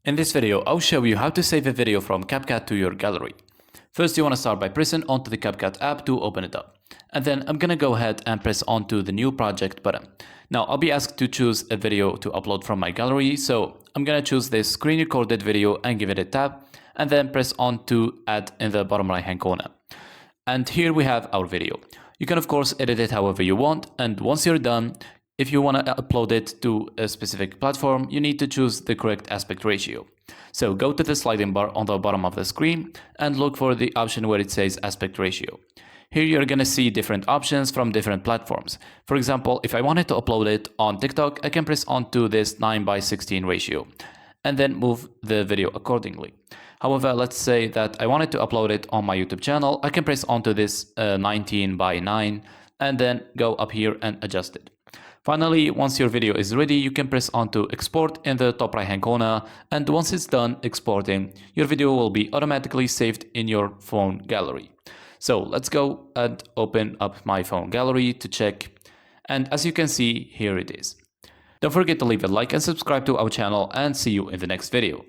In this video, I'll show you how to save a video from CapCut to your gallery. First, you want to start by pressing onto the CapCut app to open it up. And then I'm going to go ahead and press onto the new project button. Now, I'll be asked to choose a video to upload from my gallery. So I'm going to choose this screen recorded video and give it a tap, and then press on to add in the bottom right hand corner. And here we have our video. You can of course edit it however you want. And once you're done, if you want to upload it to a specific platform, you need to choose the correct aspect ratio. So go to the sliding bar on the bottom of the screen and look for the option where it says aspect ratio. Here you're going to see different options from different platforms. For example, if I wanted to upload it on TikTok, I can press onto this 9:16 ratio and then move the video accordingly. However, let's say that I wanted to upload it on my YouTube channel, I can press onto this 19:9 and then go up here and adjust it. Finally, once your video is ready, you can press onto export in the top right hand corner, and once it's done exporting, your video will be automatically saved in your phone gallery. So let's go and open up my phone gallery to check, and as you can see, here it is. Don't forget to leave a like and subscribe to our channel, and see you in the next video.